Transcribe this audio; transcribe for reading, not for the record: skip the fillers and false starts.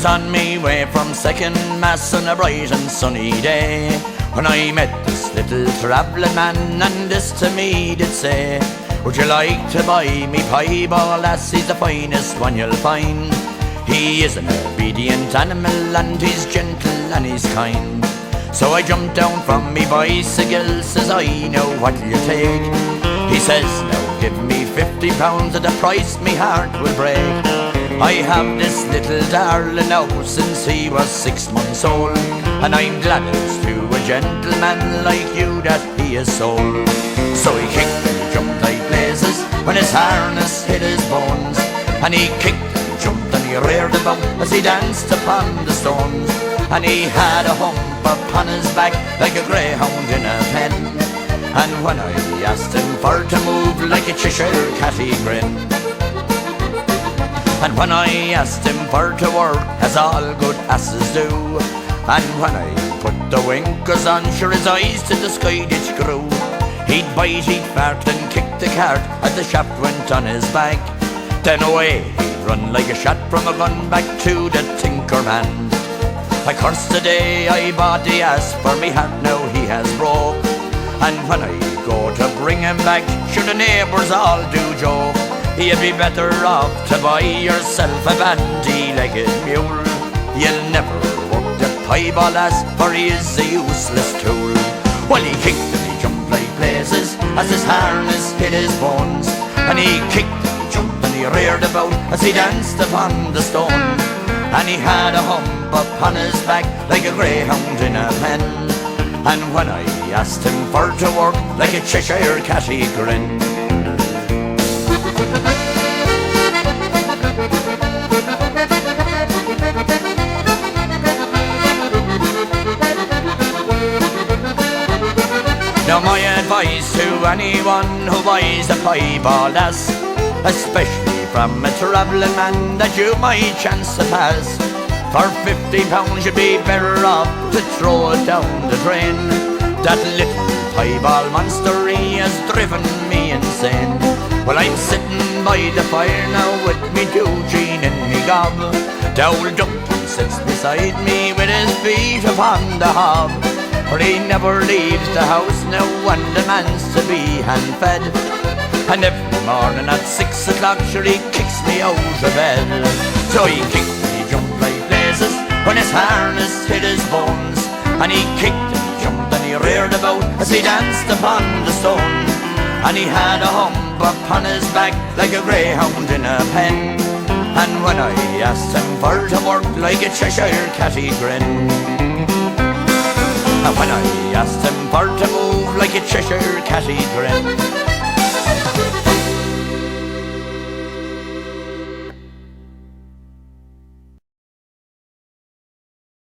was on me way from second mass on a bright and sunny day, when I met this little travelling man, and this to me did say, would you like to buy me piebald lass? He's the finest one you'll find. He is an obedient animal, and he's gentle and he's kind. So I jumped down from me bicycle, says I know what'll you take. He says, now give me £50 at the price me heart will break. I have this little darling now since he was 6 months old, and I'm glad it's to a gentleman like you that he is sold. So he kicked and jumped like blazes when his harness hit his bones, and he kicked and jumped and he reared about as he danced upon the stones, and he had a hump upon his back like a greyhound in a pen, and when I asked him for to move like a Cheshire cat he grinned. And when I asked him for to work, as all good asses do, and when I put the winkers on, sure his eyes to the sky did screw. He'd bite, he'd fart and kick the cart as the shaft went on his back. Then away he'd run like a shot from a gun back to the tinker man. I cursed the day I bought the ass, for me heart now he has broke. And when I go to bring him back, sure the neighbours all do joke. You'd be better off to buy yourself a bandy-legged mule. You'll never work the piebald lass, for he is a useless tool. Well, he kicked and he jumped like blazes as his harness hit his bones, and he kicked and he jumped and he reared about as he danced upon the stone, and he had a hump upon his back like a greyhound in a pen, and when I asked him for to work like a Cheshire cat he grinned. Now my advice to anyone who buys a piebald lass, especially from a travelling man that you might chance to pass, for £50 you'd be better off to throw it down the drain. That little piebald monster, he has driven me insane. Well, I'm sitting by the fire now with me Eugene in me gob. The old duckling sits beside me with his feet upon the hob, for he never leaves the house now when the man's to be hand-fed. And every morning at 6 o'clock, sure he kicks me out of bed. So he kicked and he jumped like blazes when his harness hit his bones, and he kicked and he jumped and he reared about as he danced upon the stone, and he had a hump upon his back like a greyhound in a pen, and when I asked him for to work like a Cheshire cat he grinned. And when I asked him for to move like a Cheshire cat he grinned.